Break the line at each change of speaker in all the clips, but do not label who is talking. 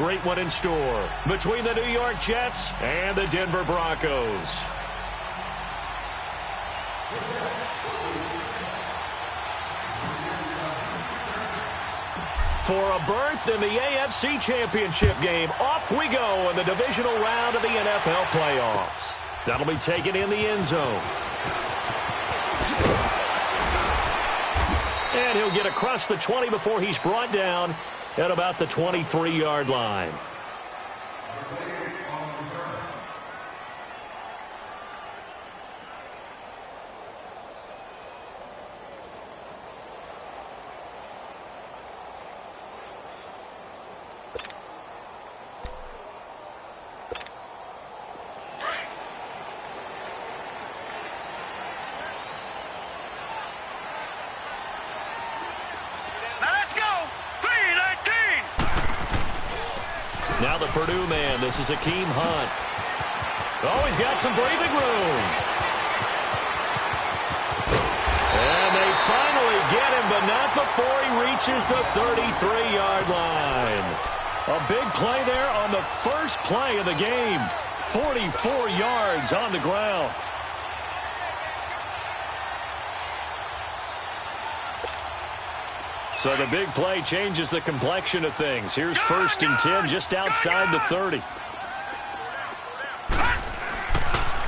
great one in store between the New York Jets and the Denver Broncos. For a berth in the AFC Championship game, off we go in the divisional round of the NFL playoffs. That'll be taken in the end zone. And he'll get across the 20 before he's brought down at about the 23-yard line. Now the Purdue man, this is Akeem Hunt. Oh, he's got some breathing room. And they finally get him, but not before he reaches the 33-yard line. A big play there on the first play of the game. 44 yards on the ground. So the big play changes the complexion of things. Here's 1st and 10 just outside the 30.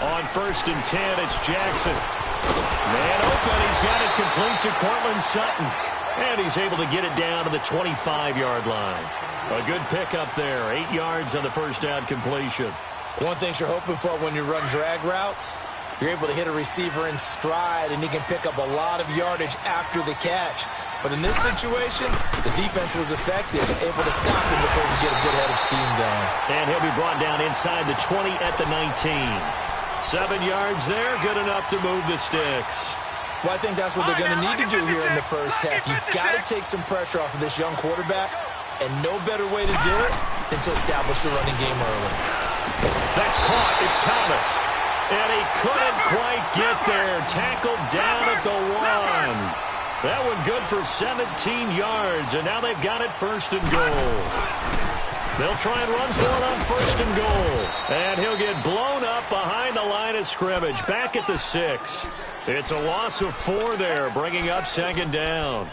On 1st and 10, it's Jackson. Man open, he's got it complete to Cortland Sutton. And he's able to get it down to the 25-yard line. A good pickup there, 8 yards on the first down completion.
One thing you're hoping for when you run drag routes, you're able to hit a receiver in stride, and he can pick up a lot of yardage after the catch. But in this situation, the defense was effective, able to stop him before he get a good head of steam going.
And he'll be brought down inside the 20 at the 19. 7 yards there, good enough to move the sticks.
Well, I think that's what they're going to need to do here in the first half. You've got to take some pressure off of this young quarterback, and no better way to do it than to establish the running game early.
That's caught. It's Thomas. And he couldn't quite get there. Tackled down at the 1. That one good for 17 yards, and now they've got it 1st and goal. They'll try and run for it on 1st and goal. And he'll get blown up behind the line of scrimmage, back at the 6. It's a loss of 4 there, bringing up 2nd down.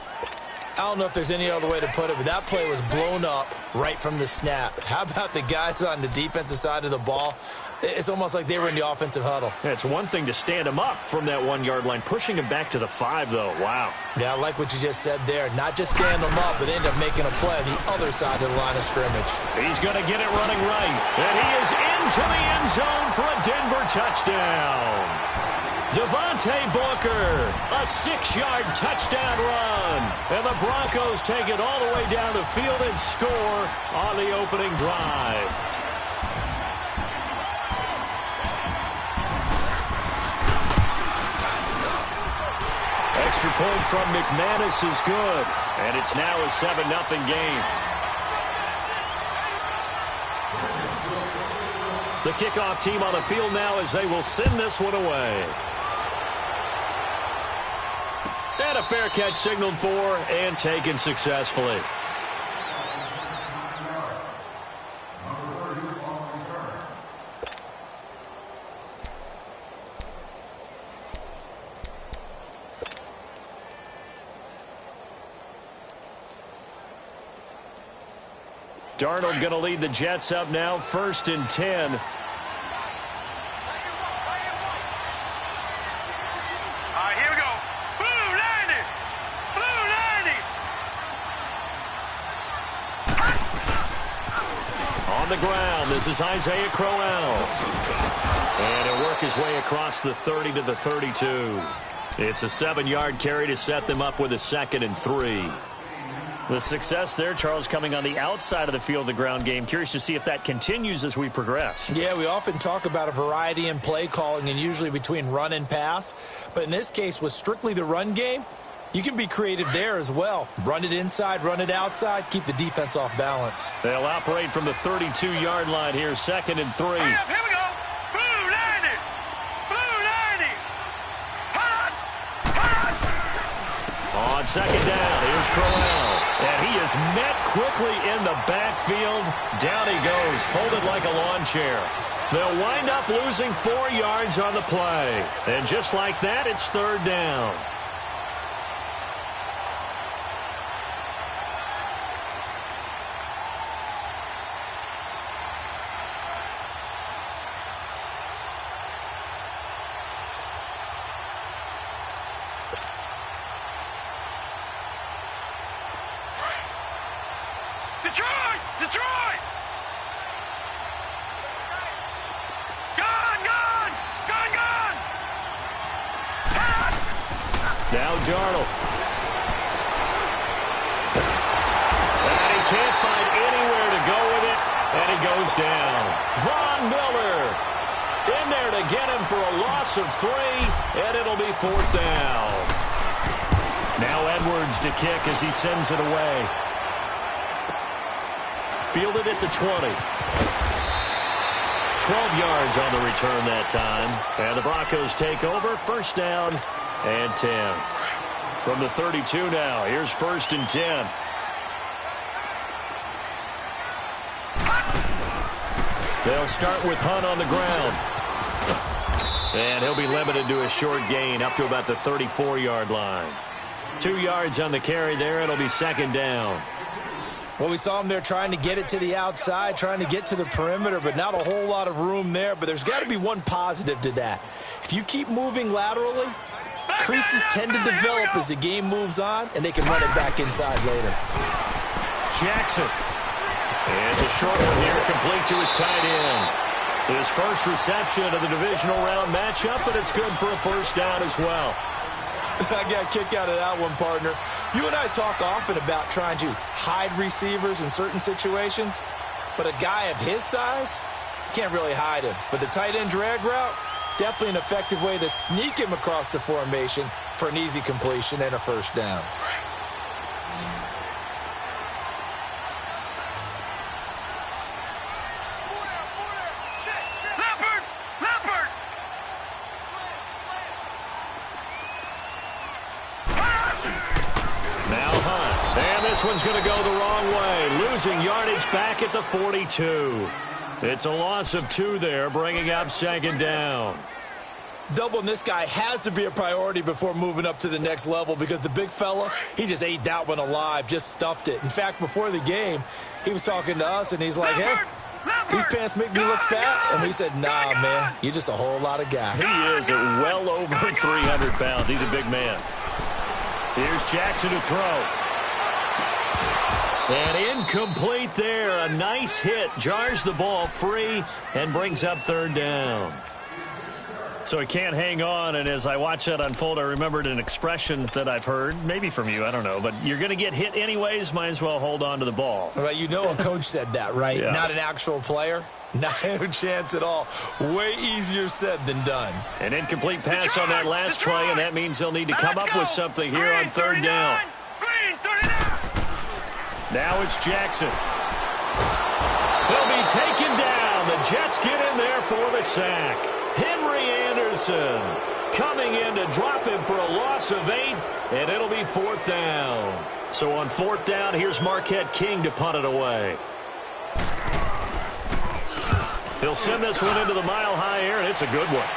I don't know if there's any other way to put it, but that play was blown up right from the snap. How about the guys on the defensive side of the ball? It's almost like they were in the offensive huddle.
Yeah, it's one thing to stand him up from that 1-yard line. Pushing him back to the 5, though. Wow.
Yeah, I like what you just said there. Not just stand him up, but end up making a play on the other side of the line of scrimmage.
He's going to get it running right. And he is into the end zone for a Denver touchdown. Devontae Booker, a 6-yard touchdown run. And the Broncos take it all the way down the field and score on the opening drive. Extra point from McManus is good. And it's now a 7-0 game. The kickoff team on the field now as they will send this one away. And a fair catch signaled for and taken successfully. Darnold going to lead the Jets up now, 1st and 10.
Here we go. Blue 90. Blue 90.
On the ground, this is Isaiah Crowell. And he'll work his way across the 30 to the 32. It's a 7-yard carry to set them up with a 2nd and 3. The success there, Charles, coming on the outside of the field, the ground game. Curious to see if that continues as we progress.
Yeah, we often talk about a variety in play calling and usually between run and pass. But in this case, with strictly the run game, you can be creative there as well. Run it inside, run it outside, keep the defense off balance.
They'll operate from the 32-yard line here, 2nd and 3.
Here we go. Blue 90. Blue 90. Hot.
On 2nd down, here's Crowell. And he is met quickly in the backfield. Down he goes, folded like a lawn chair. They'll wind up losing 4 yards on the play. And just like that, it's third down.
Detroit! Detroit! Gone! Gone! Gone! Gone!
Now Darnold. And he can't find anywhere to go with it, and he goes down. Von Miller in there to get him for a loss of 3, and it'll be 4th down. Now Edwards to kick as he sends it away. Fielded at the 20. 12 yards on the return that time. And the Broncos take over. First down and 10. From the 32 now. Here's 1st and 10. They'll start with Hunt on the ground. And he'll be limited to a short gain up to about the 34-yard line. 2 yards on the carry there. It'll be 2nd down.
Well, we saw him there trying to get it to the outside, trying to get to the perimeter, but not a whole lot of room there. But there's got to be one positive to that. If you keep moving laterally, creases tend to develop as the game moves on, and they can run it back inside later.
Jackson. And it's a short one here, complete to his tight end. His first reception of the divisional round matchup, but it's good for a first down as well.
I got a kick out of that one, partner. You and I talk often about trying to hide receivers in certain situations, but a guy of his size, can't really hide him. But the tight end drag route, definitely an effective way to sneak him across the formation for an easy completion and a first down.
This one's going to go the wrong way, losing yardage back at the 42. It's a loss of 2 there, bringing up 2nd down.
Doubling this guy has to be a priority before moving up to the next level because the big fella, he just ate that one alive, just stuffed it. In fact, before the game, he was talking to us, and he's like, hey, these pants make me look fat. And we said, nah, man, you're just a whole lot of guy.
He is at well over 300 pounds. He's a big man. Here's Jackson to throw. And incomplete there. A nice hit. Jars the ball free and brings up 3rd down. So he can't hang on. And as I watch that unfold, I remembered an expression that I've heard, maybe from you, I don't know. But you're going to get hit anyways. Might as well hold on to the ball.
Well, you know a coach said that, right?
Yeah.
Not an actual player. No chance at all. Way easier said than done.
An incomplete pass on that last play, and that means they'll need to come up with something here on 3rd down. Now it's Jackson. He'll be taken down. The Jets get in there for the sack. Henry Anderson coming in to drop him for a loss of 8, and it'll be 4th down. So on 4th down, here's Marquette King to punt it away. He'll send this one into the mile-high air, and it's a good one.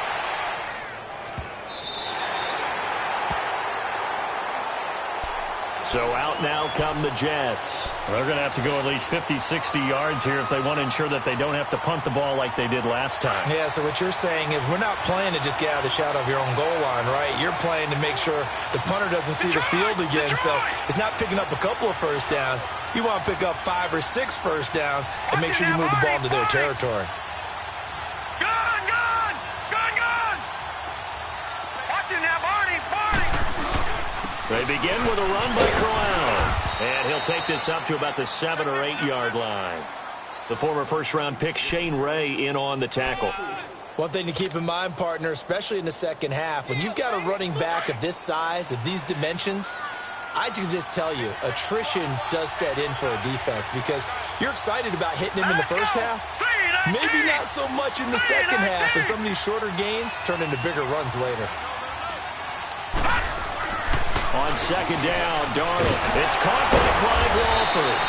So out now come the Jets. They're going to have to go at least 50, 60 yards here if they want to ensure that they don't have to punt the ball like they did last time.
Yeah, so what you're saying is we're not playing to just get out of the shadow of your own goal line, right? You're playing to make sure the punter doesn't see the field again. So it's not picking up a couple of first downs. You want to pick up 5 or 6 first downs and make sure you move the ball into their territory.
Gone, gone, gone, gone. Watching now, Barney.
They begin with a run by Crowell. And he'll take this up to about the 7 or 8 yard line. The former first-round pick Shane Ray in on the tackle.
One thing to keep in mind, partner, especially in the second half, when you've got a running back of this size, of these dimensions, I can just tell you, attrition does set in for a defense because you're excited about hitting him in the first half. Maybe not so much in the second half, and some of these shorter gains turn into bigger runs later.
On second down, Darnold. It's caught by Clive Walford.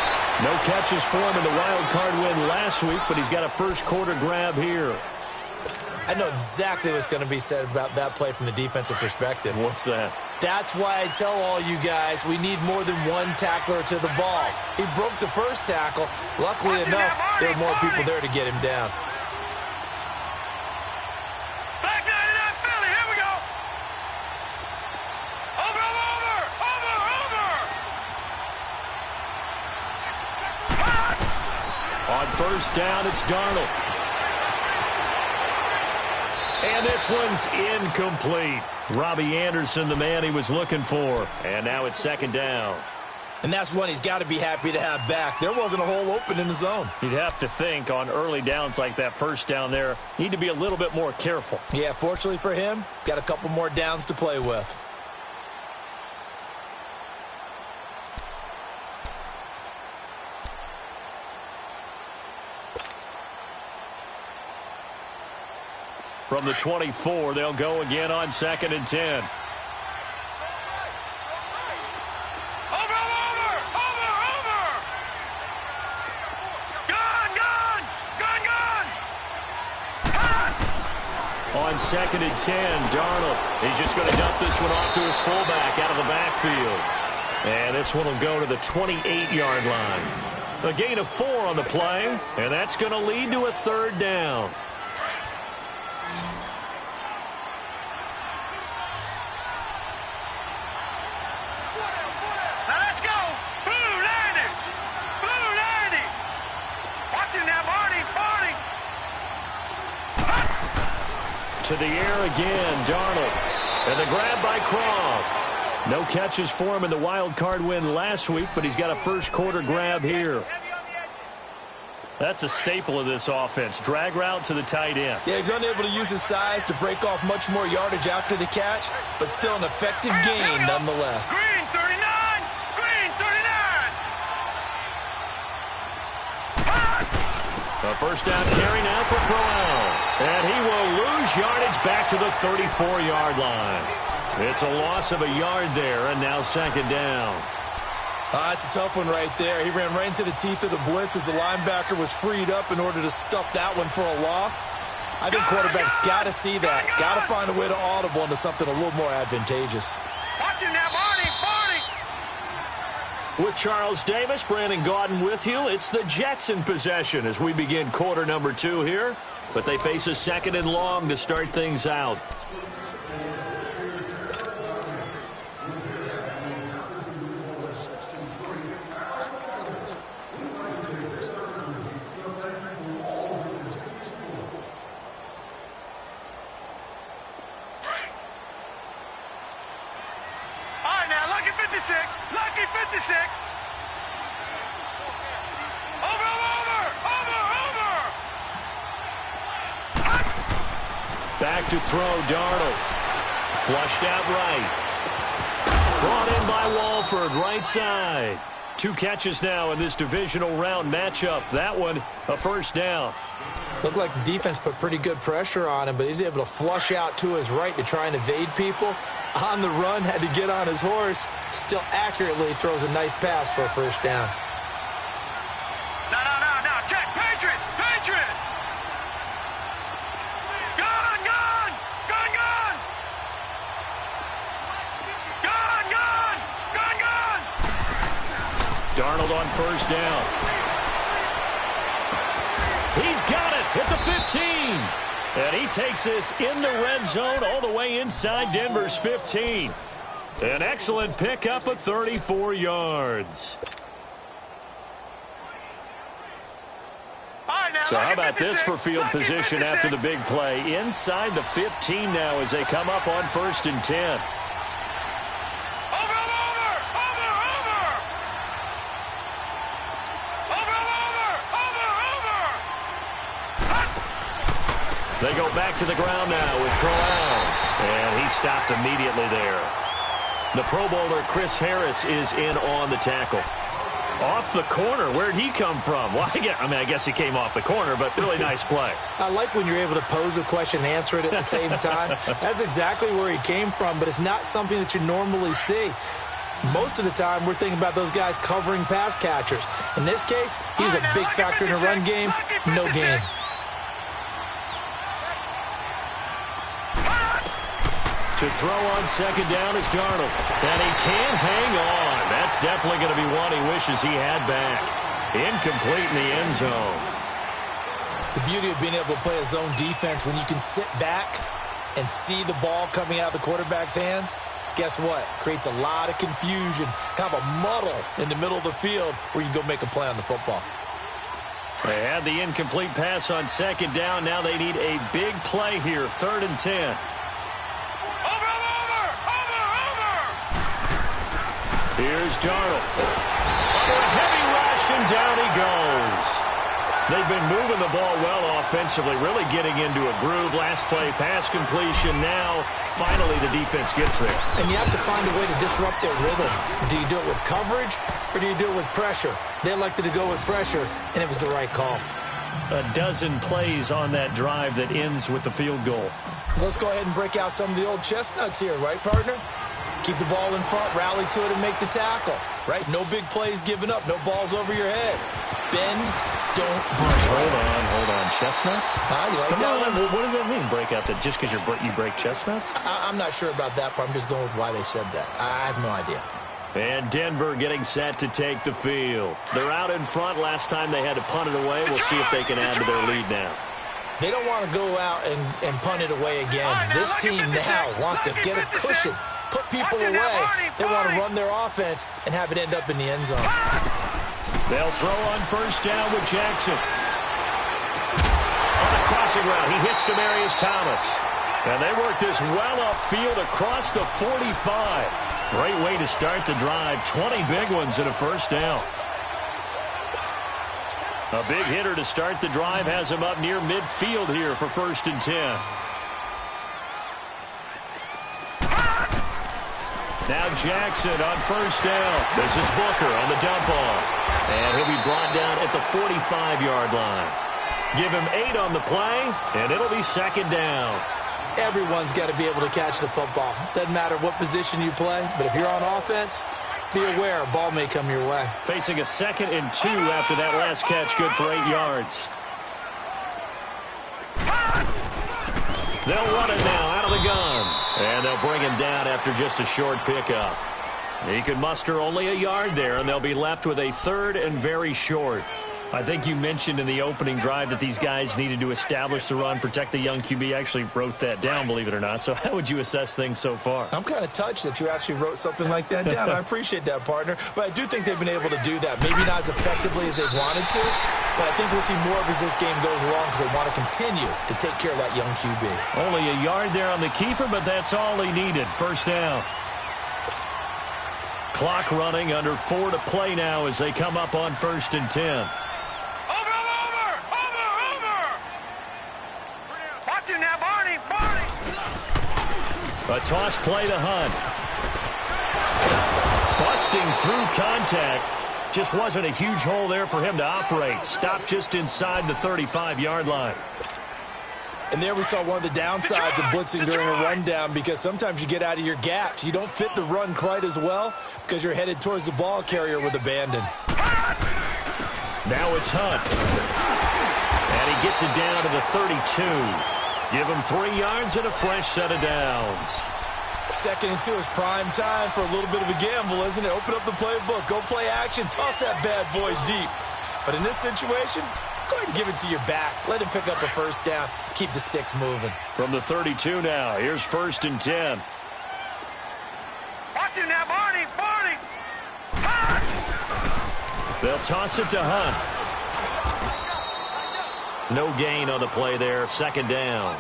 No catches for him in the wild card win last week, but he's got a first quarter grab here.
I know exactly what's going to be said about that play from the defensive perspective.
What's that?
That's why I tell all you guys we need more than one tackler to the ball. He broke the first tackle. Luckily enough, there were more people there to get him down.
Back 99 Philly, here we go. Over.
On first down, it's Darnold. And this one's incomplete. Robbie Anderson, the man he was looking for. And now it's second down.
And that's one he's got to be happy to have back. There wasn't a hole open in the zone.
You'd have to think on early downs like that first down there, need to be a little bit more careful.
Yeah, fortunately for him, got a couple more downs to play with.
From the 24, they'll go again on second and 10.
Over. Gun.
On second and 10, Darnold. He's just going to dump this one off to his fullback out of the backfield. And this one will go to the 28-yard line. A gain of 4 on the play, and that's going to lead to a third down. To the air again, Darnold. And the grab by Croft. No catches for him in the wild card win last week, but he's got a first quarter grab here. That's a staple of this offense. Drag route to the tight end.
Yeah, he's unable to use his size to break off much more yardage after the catch, but still an effective gain nonetheless.
Green 39.
A first down carry now for Crowell. And he will lose yardage back to the 34-yard line. It's a loss of a yard there, and now second down.
That's a tough one right there. He ran right into the teeth of the blitz as the linebacker was freed up in order to stuff that one for a loss. I think quarterbacks got to see that. Got to find a way to audible into something a little more advantageous.
Watch him now, Barney.
With Charles Davis, Brandon Gaudin with you. It's the Jets in possession as we begin quarter number 2 here. But they face a second and long to start things out.
Lucky 56. Over.
Back to throw, Darnold. Flushed out right. Brought in by Walford, right side. 2 catches now in this divisional round matchup. That one, a first down.
Looked like the defense put pretty good pressure on him, but he's able to flush out to his right to try and evade people. On the run, had to get on his horse. Still accurately throws a nice pass for a first down.
No. Check. Patriot. Gun.
Darnold on first down. He's got it at the 15. And he takes this in the red zone all the way inside Denver's 15. An excellent pickup of 34 yards. So how about this for field position after the big play? Inside the 15 now as they come up on first and 10. They go back to the ground now with Crowell. And he stopped immediately there. The Pro Bowler Chris Harris is in on the tackle. Off the corner. Where'd he come from? Well, I guess he came off the corner, but really nice play.
I like when you're able to pose a question and answer it at the same time. That's exactly where he came from, but it's not something that you normally see. Most of the time, we're thinking about those guys covering pass catchers. In this case, he's a big factor in the run game. No gain.
To throw on second down is Darnold. And he can't hang on. That's definitely going to be one he wishes he had back. Incomplete in the end zone.
The beauty of being able to play a zone defense when you can sit back and see the ball coming out of the quarterback's hands, guess what? Creates a lot of confusion, kind of a muddle in the middle of the field where you can go make a play on the football.
They had the incomplete pass on second down. Now they need a big play here, 3rd and 10. Here's Darnold. Under a heavy rush, and down he goes. They've been moving the ball well offensively, really getting into a groove. Last play, pass completion. Now, finally, the defense gets there.
And you have to find a way to disrupt their rhythm. Do you do it with coverage, or do you do it with pressure? They elected to go with pressure, and it was the right call.
A dozen plays on that drive that ends with the field goal.
Let's go ahead and break out some of the old chestnuts here, right, partner? Keep the ball in front, rally to it, and make the tackle, right? No big plays given up, no balls over your head. Bend, don't break.
Hold on. Chestnuts?
You like
Come
that
on.
one?
What does that mean, break out? That just because you break chestnuts?
I'm not sure about that part. I'm just going with why they said that. I have no idea.
And Denver getting set to take the field. They're out in front. Last time they had to punt it away. We'll see if they can add to their lead now.
They don't want to go out and punt it away again. This team now wants to get a cushion, put people away. They want to run their offense and have it end up in the end zone.
They'll throw on first down with Jackson. On a crossing route, he hits Demaryius Thomas. And they work this well upfield across the 45. Great way to start the drive. 20 big ones and a first down. A big hitter to start the drive has him up near midfield here for 1st and 10. Now Jackson on first down. This is Booker on the dump off. And he'll be brought down at the 45-yard line. Give him 8 on the play, and it'll be 2nd down.
Everyone's got to be able to catch the football. Doesn't matter what position you play, but if you're on offense, be aware a ball may come your way.
Facing a 2nd and 2 after that last catch, good for 8 yards. They'll run it now out of the gun. And they'll bring him down after just a short pickup. He could muster only a yard there, and they'll be left with a 3rd and very short. I think you mentioned in the opening drive that these guys needed to establish the run, protect the young QB. I actually wrote that down, believe it or not. So how would you assess things so far?
I'm kind of touched that you actually wrote something like that down. I appreciate that, partner. But I do think they've been able to do that. Maybe not as effectively as they've wanted to, but I think we'll see more of as this game goes along because they want to continue to take care of that young QB.
Only a yard there on the keeper, but that's all he needed. First down. Clock running, under 4 to play now as they come up on 1st and 10. A toss play to Hunt. Busting through contact. Just wasn't a huge hole there for him to operate. Stopped just inside the 35-yard line.
And there we saw one of the downsides of blitzing during a rundown because sometimes you get out of your gaps. You don't fit the run quite as well because you're headed towards the ball carrier with abandon.
Now it's Hunt. And he gets it down to the 32. Give him 3 yards and a fresh set of downs.
2nd and 2 is prime time for a little bit of a gamble, isn't it? Open up the playbook, go play action, toss that bad boy deep. But in this situation, go ahead and give it to your back. Let him pick up a first down. Keep the sticks moving.
From the 32 now, here's 1st and 10.
Watch him now, Barney.
They'll toss it to Hunt. No gain on the play there, 2nd down.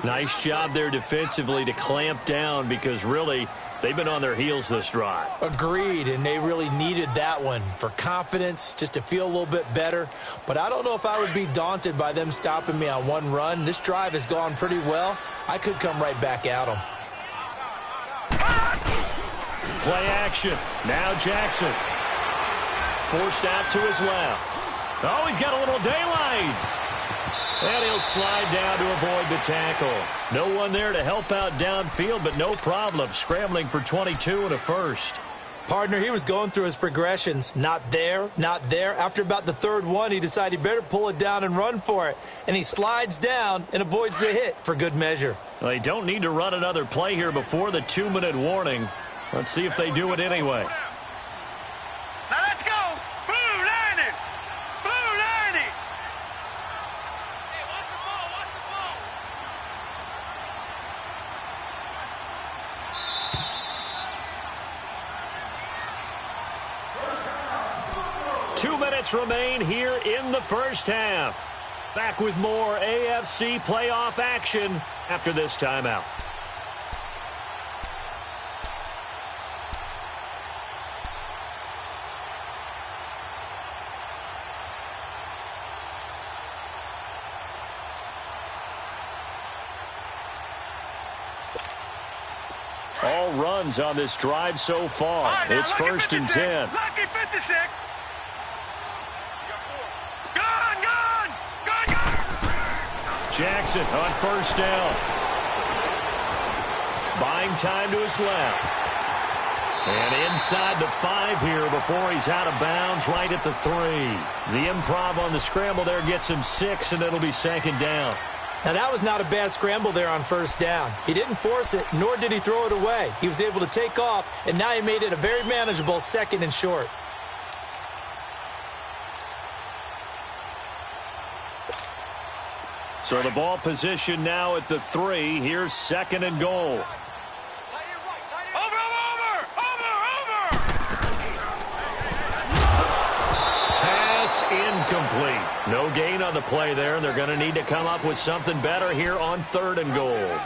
Nice job there defensively to clamp down because really they've been on their heels this drive.
Agreed, and they really needed that one for confidence, just to feel a little bit better. But I don't know if I would be daunted by them stopping me on one run. This drive has gone pretty well. I could come right back at them.
Play action. Now Jackson. forced out to his left. Oh, he's got a little daylight. And he'll slide down to avoid the tackle. No one there to help out downfield, but no problem. Scrambling for 22 and a first.
Partner, he was going through his progressions. Not there, not there. After about the third one, he decided he better pull it down and run for it. And he slides down and avoids the hit for good measure.
Well, they don't need to run another play here before the 2-minute warning. Let's see if they do it anyway.
Now let's go. Blue line it. Blue line it. Hey, watch the ball. Watch the ball.
2 minutes remain here in the first half. Back with more AFC playoff action after this timeout. All runs on this drive so far.
Right,
it's first and 10.
Lucky 56.
Jackson on first down. Buying time to his left. And inside the 5 here before he's out of bounds right at the 3. The improv on the scramble there gets him 6, and it'll be second down.
Now, that was not a bad scramble there on first down. He didn't force it, nor did he throw it away. He was able to take off, and now he made it a very manageable 2nd and short.
So the ball position now at the 3. Here's 2nd and goal. Pass incomplete. No gain on the play there. They're going to need to come up with something better here on 3rd and goal.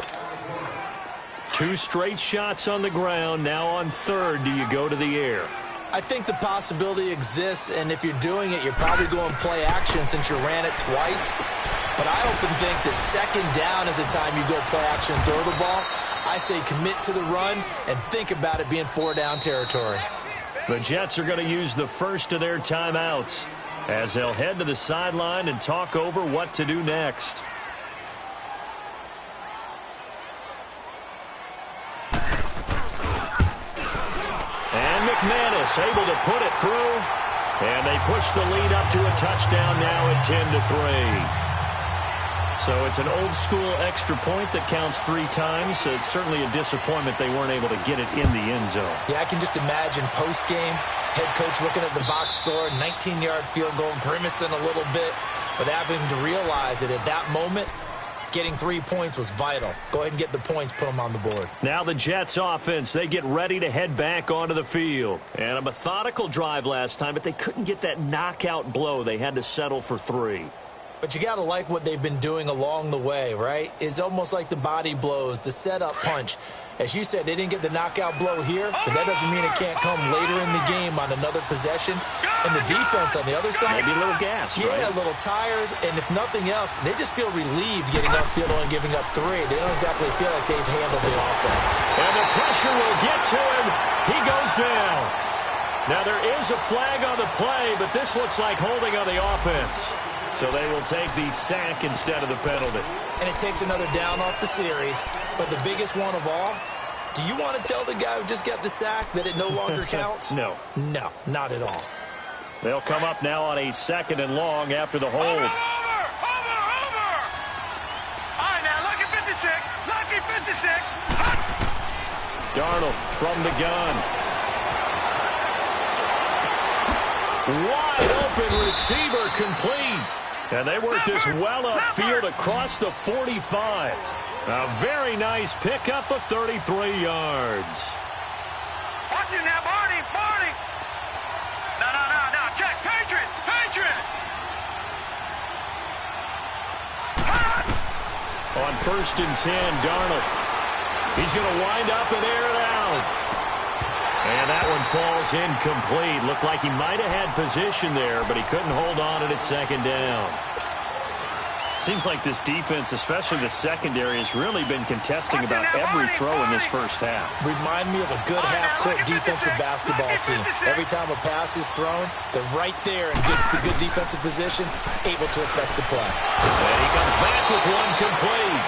2 straight shots on the ground. Now on 3rd, do you go to the air?
I think the possibility exists, and if you're doing it, you're probably going play action since you ran it twice. But I often think that 2nd down is the time you go play action and throw the ball. I say commit to the run and think about it being 4-down territory.
The Jets are going to use the first of their timeouts as they'll head to the sideline and talk over what to do next. And McManus able to put it through. And they push the lead up to a touchdown now at 10-3. So it's an old-school extra point that counts 3 times. It's certainly a disappointment they weren't able to get it in the end zone.
Yeah, I can just imagine post-game, head coach looking at the box score, 19-yard field goal, grimacing a little bit, but having to realize that at that moment, getting 3 points was vital. Go ahead and get the points, put them on the board.
Now the Jets offense, they get ready to head back onto the field. And a methodical drive last time, but they couldn't get that knockout blow. They had to settle for 3.
But you got to like what they've been doing along the way, right? It's almost like the body blows, the setup punch. As you said, they didn't get the knockout blow here, but that doesn't mean it can't come later in the game on another possession. And the defense on the other side,
maybe a little gas,
yeah,
right?
A little tired. And if nothing else, they just feel relieved getting upfield and giving up 3. They don't exactly feel like they've handled the offense.
And the pressure will get to him. He goes down. Now there is a flag on the play, but this looks like holding on the offense. So they will take the sack instead of the penalty.
And it takes another down off the series. But the biggest one of all, do you want to tell the guy who just got the sack that it no longer counts?
No.
No, not at all.
They'll come up now on a 2nd and long after the hold.
Over! All right, now, lucky 56. Lucky 56.
Darnold from the gun. Wide open receiver complete. And they work this well upfield across the 45. A very nice pickup of 33 yards.
Watch it now, Barney. No. Check. Patriot.
On 1st and 10, Darnold. He's going to wind up and air it out. And that one falls incomplete. Looked like he might have had position there, but he couldn't hold on at 2nd down. Seems like this defense, especially the secondary, has really been contesting about every throw in this first half.
Remind me of a good half-court defensive basketball team. Every time a pass is thrown, they're right there and gets the good defensive position, able to affect the play.
And he comes back with one complete.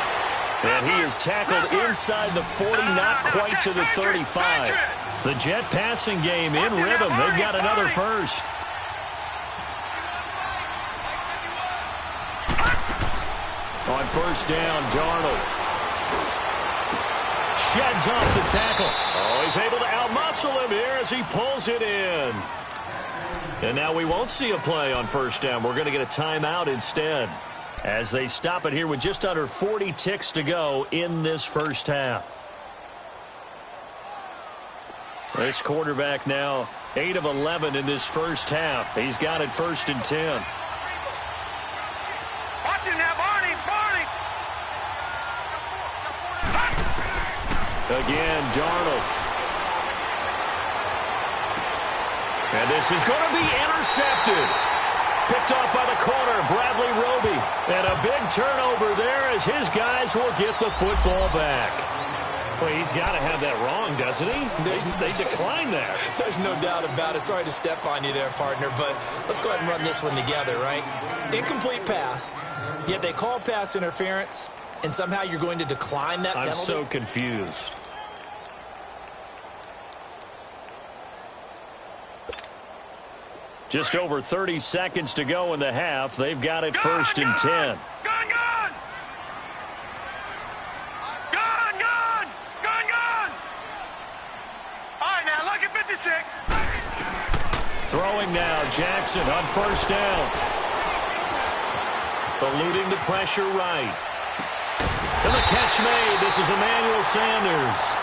And he is tackled inside the 40, not quite to the 35. The Jet passing game in rhythm. They've got another first. On first down, Darnold sheds off the tackle. Oh, he's able to outmuscle him here as he pulls it in. And now we won't see a play on first down. We're going to get a timeout instead as they stop it here with just under 40 ticks to go in this first half. This quarterback now 8 of 11 in this first half. He's got it 1st and 10.
Watch him now, Barney.
Again, Darnold. And this is going to be intercepted. Picked off by the corner, Bradley Roby. And a big turnover there as his guys will get the football back. Well, he's got to have that wrong, doesn't he? They declined that.
There's no doubt about it. Sorry to step on you there, partner, but let's go ahead and run this one together, right? Incomplete pass, yet they call pass interference, and somehow you're going to decline that penalty?
I'm so confused. Just over 30 seconds to go in the half. They've got it 1st and 10.
Gone! All right, now, look at 56.
Throwing now, Jackson on first down. Eluding the pressure right. And the catch made. This is Emmanuel Sanders.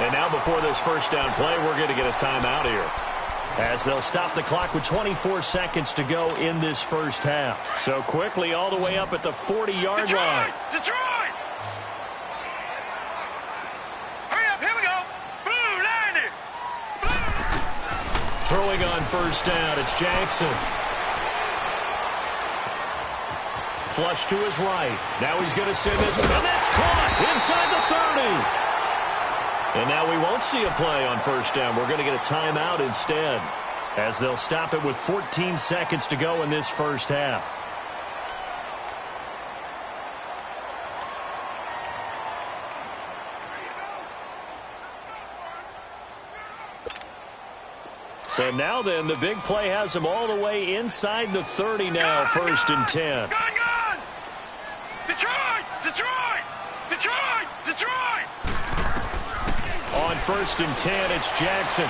And now before this first down play, we're going to get a timeout here, as they'll stop the clock with 24 seconds to go in this first half. So quickly all the way up at the 40-yard line.
Detroit! Hurry up, here we go. Blue, line it.
Throwing on first down, it's Jackson. Flush to his right. Now he's going to send this one, and that's caught inside the 30. And now we won't see a play on first down. We're going to get a timeout instead, as they'll stop it with 14 seconds to go in this first half. So now then, the big play has them all the way inside the 30 now, 1st and 10.
Gone! Detroit!
On 1st and 10, it's Jackson.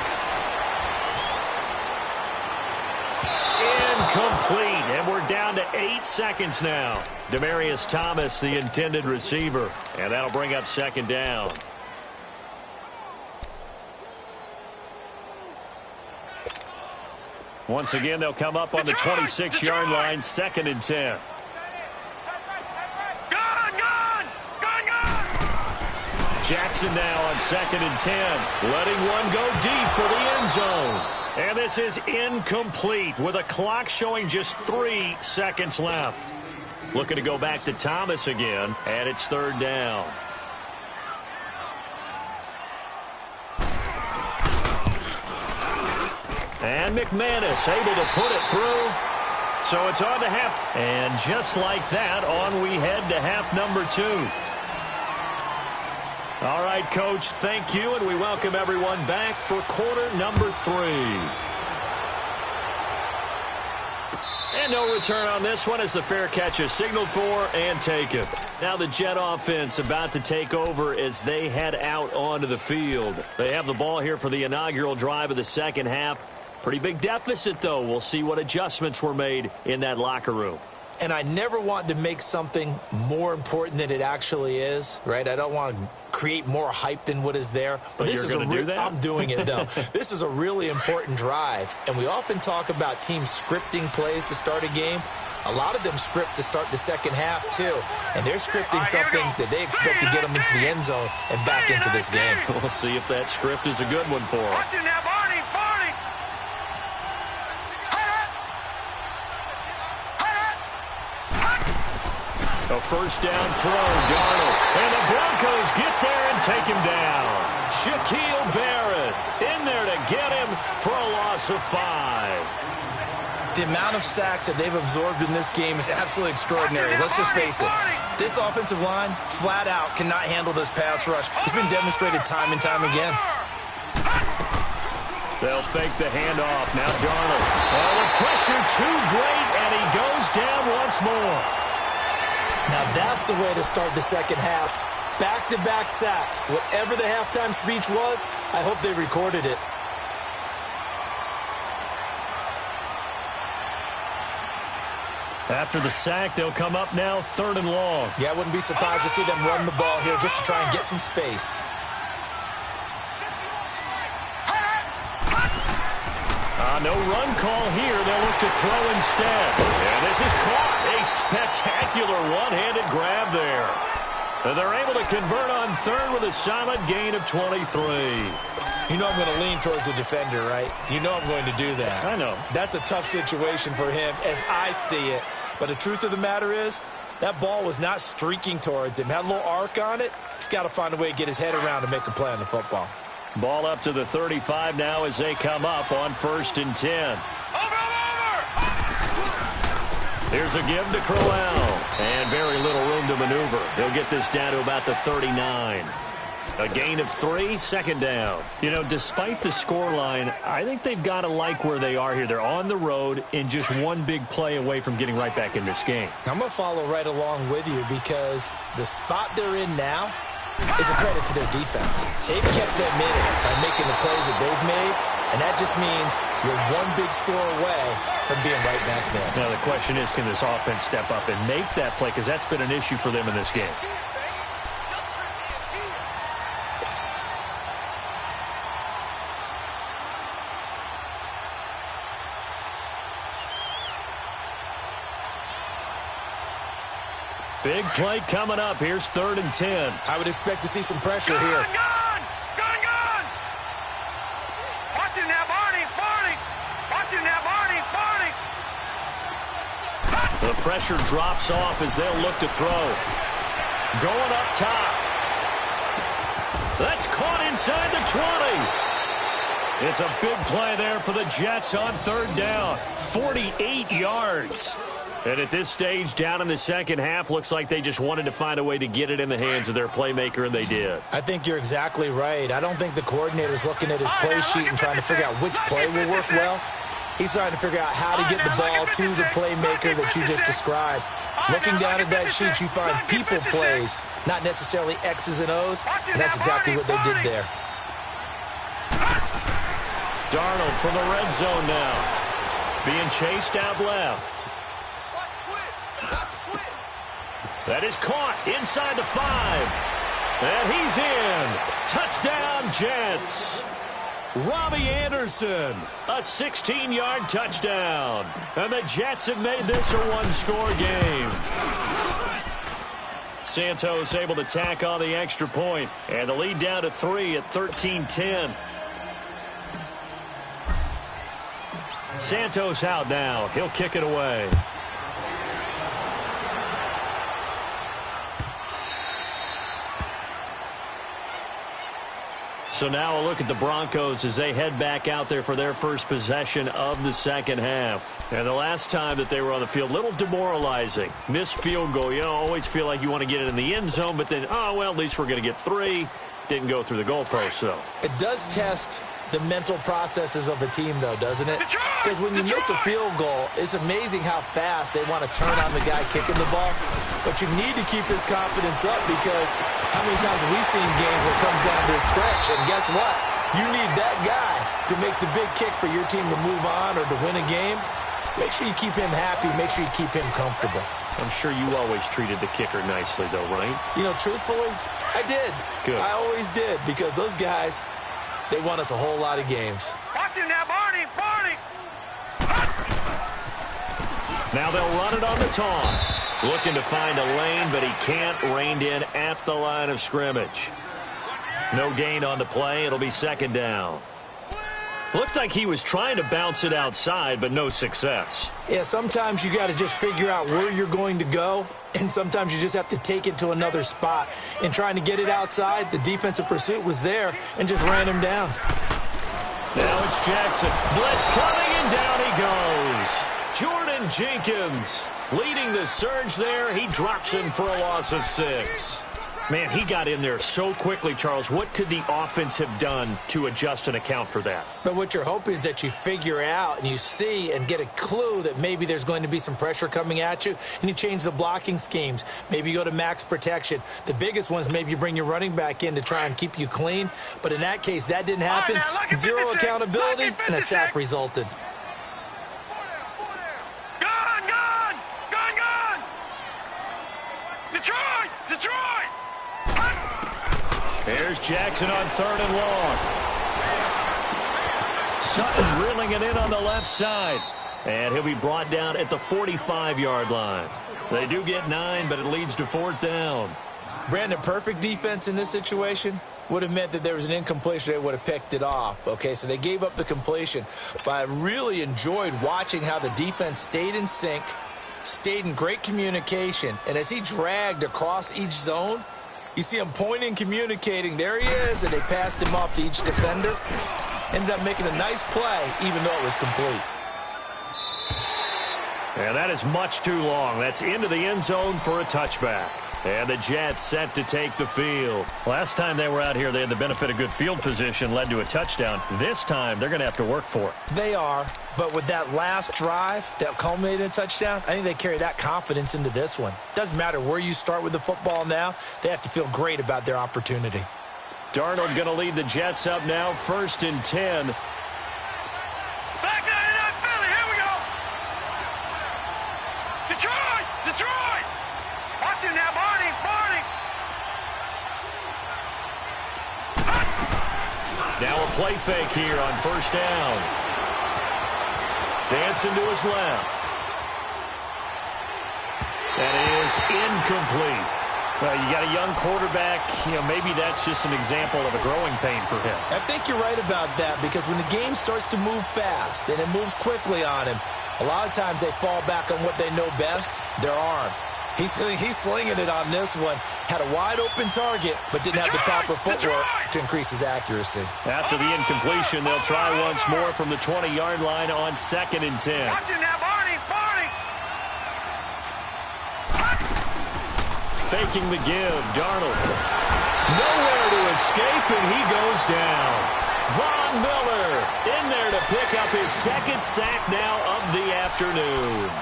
Incomplete, and we're down to 8 seconds now. Demaryius Thomas, the intended receiver, and that'll bring up 2nd down. Once again, they'll come up on the 26-yard line, 2nd and 10. Jackson now on 2nd and 10, letting one go deep for the end zone. And this is incomplete with a clock showing just 3 seconds left. Looking to go back to Thomas again, and it's 3rd down. And McManus able to put it through. So it's on to half. And just like that, on we head to half number 2. All right, Coach, thank you, and we welcome everyone back for quarter number 3. And no return on this one as the fair catch is signaled for and taken. Now the Jet offense about to take over as they head out onto the field. They have the ball here for the inaugural drive of the second half. Pretty big deficit, though. We'll see what adjustments were made in that locker room.
And I never want to make something more important than it actually is, right? I don't want to create more hype than what is there.
But this is going to do that?
I'm doing it, though. This is a really important drive. And we often talk about teams scripting plays to start a game. A lot of them script to start the second half, too. And they're scripting something that they expect to get them into the end zone and back into this game.
We'll see if that script is a good one for them.
Watch it now, Barney.
A first down throw, Darnold. And the Broncos get there and take him down. Shaquille Barrett in there to get him for a loss of 5.
The amount of sacks that they've absorbed in this game is absolutely extraordinary. Let's just face it. This offensive line, flat out, cannot handle this pass rush. It's been demonstrated time and time again.
They'll fake the handoff. Now Darnold. Oh, the pressure too great, and he goes down once more.
Now that's the way to start the second half. Back-to-back sacks. Whatever the halftime speech was, I hope they recorded it.
After the sack, they'll come up now 3rd and long.
Yeah, I wouldn't be surprised to see them run the ball here just to try and get some space.
No run call here. They'll look to throw instead. And this is caught. A spectacular one-handed grab there. And they're able to convert on 3rd with a solid gain of 23.
You know I'm going to lean towards the defender, right? You know I'm going to do that.
I know.
That's a tough situation for him as I see it. But the truth of the matter is, that ball was not streaking towards him. Had a little arc on it. He's got to find a way to get his head around and make a play on the football.
Ball up to the 35 now as they come up on 1st and 10. Here's a give to Crowell. And very little room to maneuver. They'll get this down to about the 39. A gain of 3, 2nd down. You know, despite the scoreline, I think they've got to like where they are here. They're on the road and just one big play away from getting right back in this game.
I'm going to follow right along with you because the spot they're in now is a credit to their defense. They've kept them in it by making the plays that they've made, and that just means you're one big score away from being right back there.
Now the question is, can this offense step up and make that play? Because that's been an issue for them in this game. Big play coming up. Here's 3rd and 10.
I would expect to see some pressure here.
Gun! Watch him now, Barney! Watch him now, Barney!
The pressure drops off as they'll look to throw. Going up top. That's caught inside the 20. It's a big play there for the Jets on 3rd down. 48 yards. And at this stage, down in the second half, looks like they just wanted to find a way to get it in the hands of their playmaker, and they did.
I think you're exactly right. I don't think the coordinator's looking at his play sheet and trying to figure out which play will work well. He's trying to figure out how to get the ball to the playmaker that you just described. Looking down at that sheet, you find people plays, not necessarily X's and O's, and that's exactly what they did there.
Darnold from the red zone now. Being chased out left. That is caught inside the 5. And he's in. Touchdown, Jets. Robbie Anderson, a 16-yard touchdown. And the Jets have made this a one-score game. Santos able to tack on the extra point. And the lead down to 3 at 13-10. Santos out now. He'll kick it away. So now a look at the Broncos as they head back out there for their first possession of the second half. And the last time that they were on the field, a little demoralizing. Missed field goal. You know, always feel like you want to get it in the end zone, but then, oh, well, at least we're going to get 3. Didn't go through the goalpost, so.
It does test the mental processes of a team, though, doesn't it? Because when you miss a field goal, it's amazing how fast they want to turn on the guy kicking the ball. But you need to keep his confidence up because how many times have we seen games where it comes down to a stretch? And guess what? You need that guy to make the big kick for your team to move on or to win a game. Make sure you keep him happy. Make sure you keep him comfortable.
I'm sure you always treated the kicker nicely, though, right?
You know, truthfully, I did.
Good.
I always did because those guys, they won us a whole lot of games.
Watch him now, Barney!
Now they'll run it on the toss. Looking to find a lane, but he can't. Reined in at the line of scrimmage. No gain on the play. It'll be 2nd down. Looked like he was trying to bounce it outside, but no success.
Yeah, sometimes you got to just figure out where you're going to go, and sometimes you just have to take it to another spot. In trying to get it outside, the defensive pursuit was there and just ran him down.
Now it's Jackson. Blitz coming, and down he goes. Jordan Jenkins leading the surge there. He drops him for a loss of 6. Man, he got in there so quickly, Charles. What could the offense have done to adjust and account for that?
But what you're hoping is that you figure out and you see and get a clue that maybe there's going to be some pressure coming at you, and you change the blocking schemes. Maybe you go to max protection. The biggest one is maybe you bring your running back in to try and keep you clean. But in that case, that didn't happen.
Right, now,
Zero accountability, and a sack resulted.
Gone! Detroit!
Here's Jackson on 3rd and long. Sutton reeling it in on the left side. And he'll be brought down at the 45-yard line. They do get 9, but it leads to 4th down.
Brandon, perfect defense in this situation would have meant that there was an incompletion. They would have picked it off. Okay, so they gave up the completion. But I really enjoyed watching how the defense stayed in sync, stayed in great communication. And as he dragged across each zone, you see him pointing, communicating. There he is, and they passed him off to each defender. Ended up making a nice play, even though it was complete.
And that is much too long. That's into the end zone for a touchback. And the Jets set to take the field. Last time they were out here, they had the benefit of good field position, led to a touchdown. This time, they're going to have to work for it.
They are, but with that last drive that culminated in a touchdown, I think they carry that confidence into this one. Doesn't matter where you start with the football now, they have to feel great about their opportunity.
Darnold going to lead the Jets up now, 1st and 10.
Back out of Philly, here we go! Detroit! Watch him now, Barney!
Now a play fake here on 1st down. Dancing to his left. That is incomplete. Well, you got a young quarterback. Maybe that's just an example of a growing pain for him.
I think you're right about that, because when the game starts to move fast and it moves quickly on him, a lot of times they fall back on what they know best, their arm. He's slinging it on this one. Had a wide-open target, but didn't have the proper footwork to increase his accuracy.
After the incompletion, they'll try once more from the 20-yard line on 2nd and 10.
Watch him now, Barney!
Faking the give, Darnold. Nowhere to escape, and he goes down. Von Miller in there to pick up his 2nd sack now of the afternoon.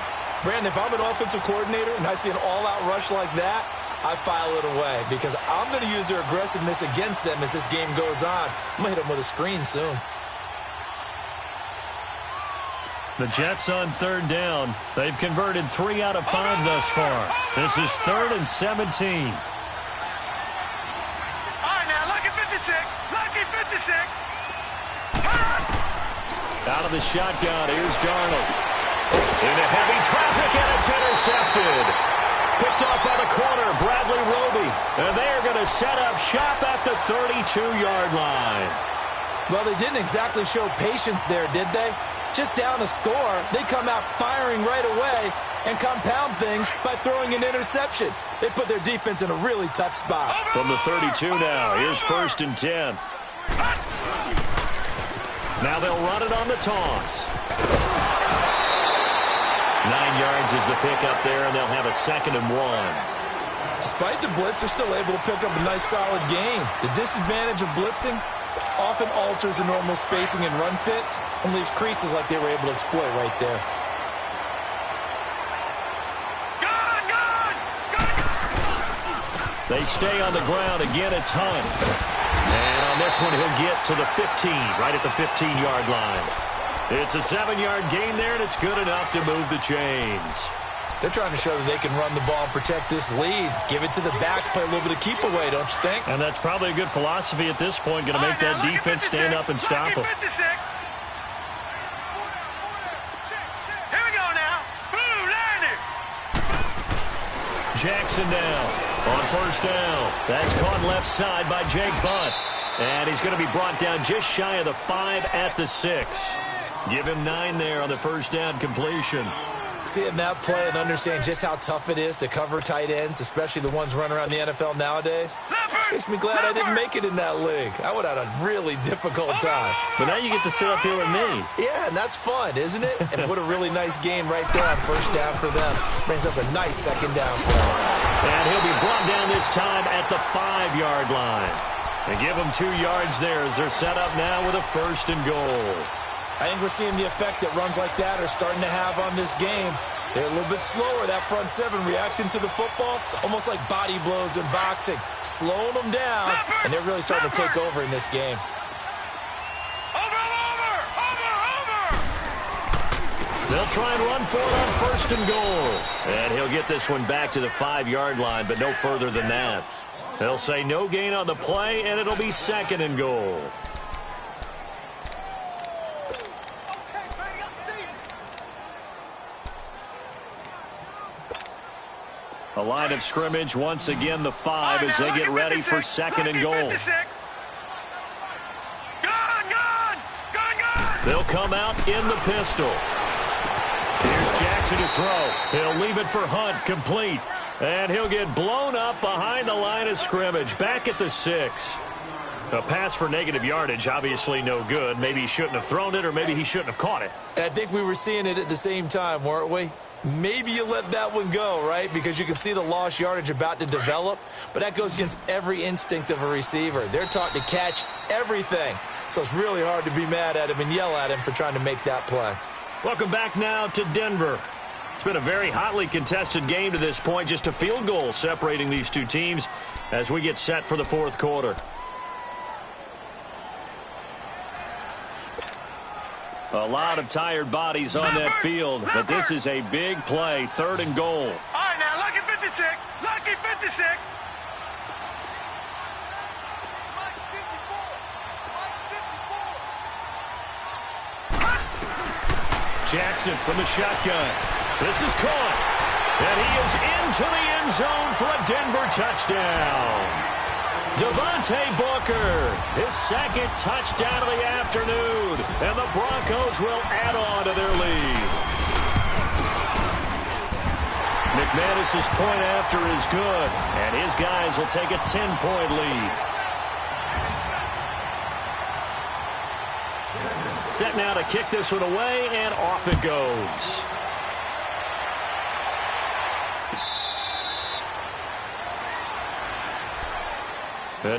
Brandon, if I'm an offensive coordinator and I see an all-out rush like that, I file it away, because I'm going to use their aggressiveness against them as this game goes on. I'm going to hit them with a screen soon.
The Jets on 3rd down. They've converted 3 out of 5 thus far. This is 3rd and 17.
All right, now, lucky 56.
Out of the shotgun, here's Darnold. Into heavy traffic, and it's intercepted. Picked off by the corner, Bradley Roby. And they're going to set up shop at the 32-yard line.
Well, they didn't exactly show patience there, did they? Just down a score, they come out firing right away and compound things by throwing an interception. They put their defense in a really tough spot.
From the 32 now, here's 1st and 10. Now they'll run it on the toss. 9 yards is the pickup there, and they'll have a 2nd and 1.
Despite the blitz, they're still able to pick up a nice, solid gain. The disadvantage of blitzing often alters the normal spacing and run fits and leaves creases like they were able to exploit right there.
They stay on the ground. Again, it's Hunt. And on this one, he'll get to the 15, right at the 15-yard line. It's a 7-yard gain there, and it's good enough to move the chains.
They're trying to show that they can run the ball and protect this lead. Give it to the backs, play a little bit of keep away, don't you think?
And that's probably a good philosophy at this point, going to make that defense stand up and stop them.
Here we go now. Blue landing.
Jackson down on 1st down. That's caught left side by Jake Butt. And he's going to be brought down just shy of the 5 at the 6. Give him 9 there on the first down completion.
Seeing that play and understand just how tough it is to cover tight ends, especially the ones running around the NFL nowadays, makes me glad I didn't make it in that league. I would have had a really difficult time.
But now you get to sit up here with me.
Yeah, and that's fun, isn't it? And what a really nice game right there on first down for them. Brings up a nice second down play.
And he'll be brought down this time at the 5-yard line. And give them 2 yards there as they're set up now with a first and goal.
I think we're seeing the effect that runs like that are starting to have on this game. They're a little bit slower, that front 7, reacting to the football, almost like body blows in boxing, slowing them down, and they're really starting to take over in this game.
Over!
They'll try and run for it on first and goal. And he'll get this one back to the 5-yard line, but no further than that. They'll say no gain on the play, and it'll be second and goal. A line of scrimmage, once again the 5 as they get ready for second and goal. They'll come out in the pistol. Here's Jackson to throw. He'll leave it for Hunt, complete. And he'll get blown up behind the line of scrimmage, back at the 6. A pass for negative yardage, obviously no good. Maybe he shouldn't have thrown it, or maybe he shouldn't have caught it.
And I think we were seeing it at the same time, weren't we? Maybe you let that one go, right? Because you can see the lost yardage about to develop. But that goes against every instinct of a receiver. They're taught to catch everything. So it's really hard to be mad at him and yell at him for trying to make that play.
Welcome back now to Denver. It's been a very hotly contested game to this point. Just a field goal separating these two teams as we get set for the fourth quarter. A lot of tired bodies on that field, but this is a big play, third and goal.
All right, now, lucky 56. Lucky 56.
Jackson from the shotgun. This is caught. And he is into the end zone for a Denver touchdown. Devontae Booker, his second touchdown of the afternoon, and the Broncos will add on to their lead. McManus's point after is good, and his guys will take a 10-point lead. Set now to kick this one away, and off it goes.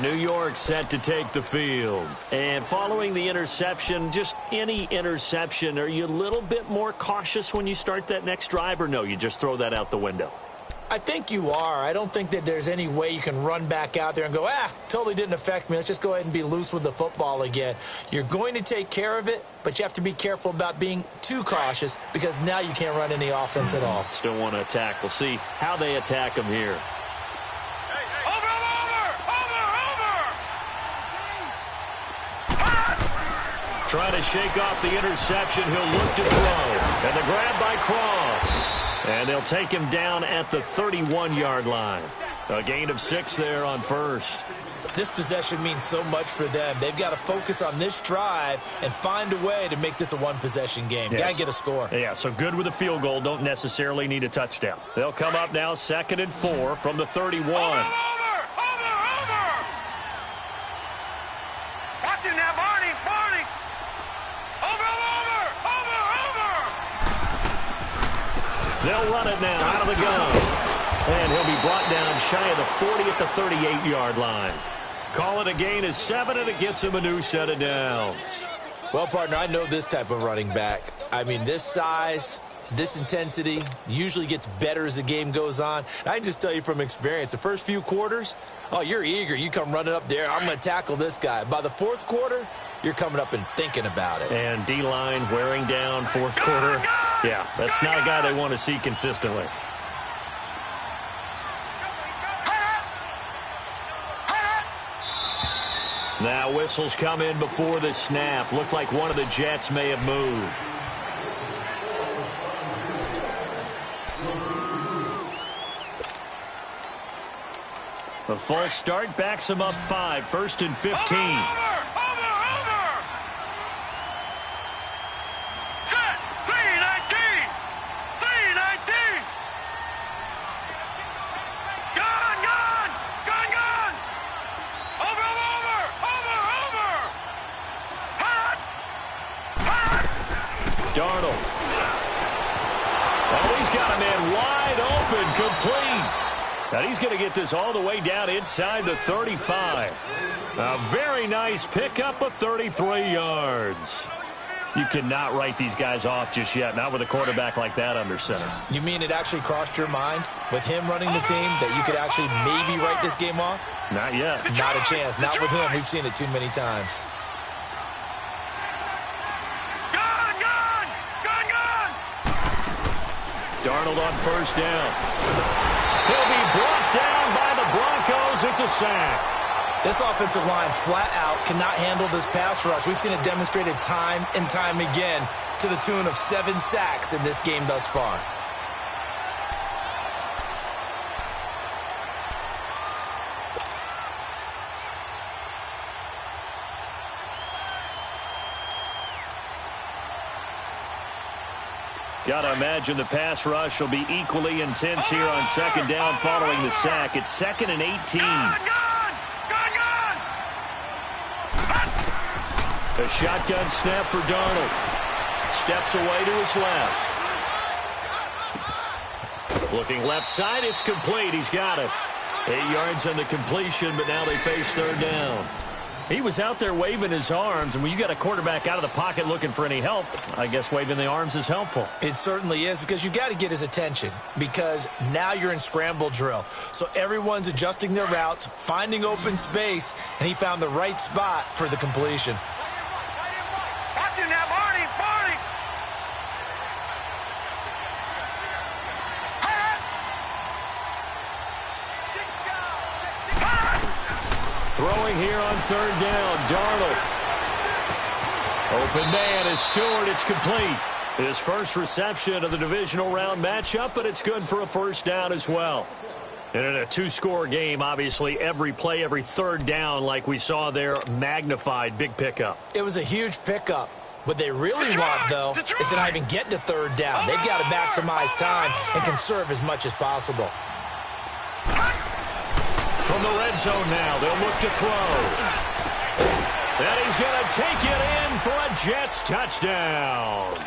New York set to take the field. And following the interception, just any interception, are you a little bit more cautious when you start that next drive, or no, you just throw that out the window?
I think you are. I don't think that there's any way you can run back out there and go, totally didn't affect me. Let's just go ahead and be loose with the football again. You're going to take care of it, but you have to be careful about being too cautious because now you can't run any offense at all.
Still want to attack. We'll see how they attack them here. Trying to shake off the interception. He'll look to throw. And the grab by Croft. And they'll take him down at the 31-yard line. A gain of 6 there on first.
This possession means so much for them. They've got to focus on this drive and find a way to make this a one-possession game.
Yes.
Got to get a score.
Yeah, so good with a field goal. Don't necessarily need a touchdown. They'll come up now 2nd and 4 from the 31.
Watch it now, Barney.
They'll run it now out of the gun. And he'll be brought down shy of the 40 at the 38-yard line. Call it a gain of 7, and it gets him a new set of downs.
Well, partner, I know this type of running back. I mean, this size, this intensity usually gets better as the game goes on. And I can just tell you from experience, the first few quarters, you're eager. You come running up there, I'm going to tackle this guy. By the fourth quarter, you're coming up and thinking about it.
And D-line wearing down fourth quarter. Yeah, that's not a guy they want to see consistently. Now whistles come in before the snap. Looked like one of the Jets may have moved. The false start backs him up 5, 1st and 15.
Over! Set! 319! 319! Gone! Over! Hot!
Darnold. Oh, he's got a man wide open, complete. And he's going to get this all the way down inside the 35. A very nice pickup of 33 yards. You cannot write these guys off just yet, not with a quarterback like that under center.
You mean it actually crossed your mind with him running the team that you could actually maybe write this game off?
Not yet.
Not a chance. Not with him. We've seen it too many times.
Darnold on 1st down. He'll be brought down by the Broncos. It's a sack.
This offensive line flat out cannot handle this pass rush. We've seen it demonstrated time and time again to the tune of 7 sacks in this game thus far.
Got to imagine the pass rush will be equally intense here on 2nd down following the sack. It's 2nd and 18. A shotgun snap for Darnold. Steps away to his left. Looking left side, it's complete. He's got it. 8 yards on the completion, but now they face 3rd down. He was out there waving his arms, and when you got a quarterback out of the pocket looking for any help, I guess waving the arms is helpful.
It certainly is, because you got to get his attention, because now you're in scramble drill. So everyone's adjusting their routes, finding open space, and he found the right spot for the completion.
Watch him now, Barney!
Throwing here on 3rd down, Darnold. Open man is Stewart. It's complete. His first reception of the divisional round matchup, but it's good for a 1st down as well. And in a 2-score game, obviously, every play, every 3rd down, like we saw there, magnified. Big pickup.
It was a huge pickup. What they really want, though, is to not even get to 3rd down. They've got to maximize time and conserve as much as possible.
From the red zone now, they'll look to throw. And he's going to take it in for a Jets touchdown.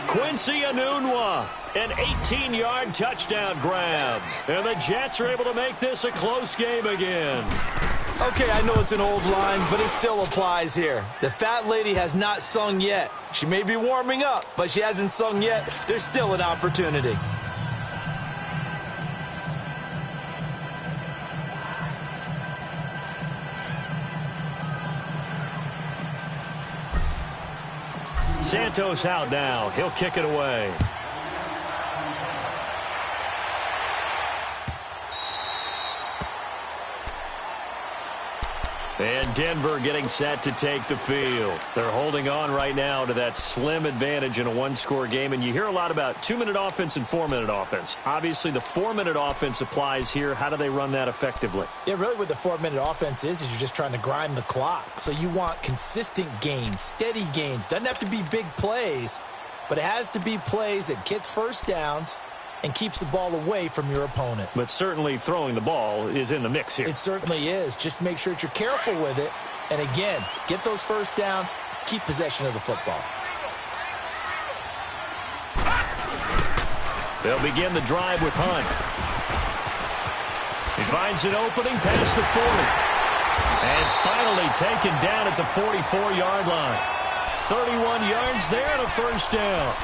Quincy Enunwa, an 18-yard touchdown grab. And the Jets are able to make this a close game again.
Okay, I know it's an old line, but it still applies here. The fat lady has not sung yet. She may be warming up, but she hasn't sung yet. There's still an opportunity.
Santos out now. He'll kick it away. And Denver getting set to take the field. They're holding on right now to that slim advantage in a 1-score game. And you hear a lot about 2-minute offense and 4-minute offense. Obviously, the 4-minute offense applies here. How do they run that effectively?
Yeah, really what the 4-minute offense is you're just trying to grind the clock. So you want consistent gains, steady gains. Doesn't have to be big plays, but it has to be plays that gets 1st downs and keeps the ball away from your opponent.
But certainly throwing the ball is in the mix here.
It certainly is. Just make sure that you're careful with it. And again, get those 1st downs, keep possession of the football.
They'll begin the drive with Hunt. He finds an opening past the 40. And finally taken down at the 44-yard line. 31 yards there and a 1st down.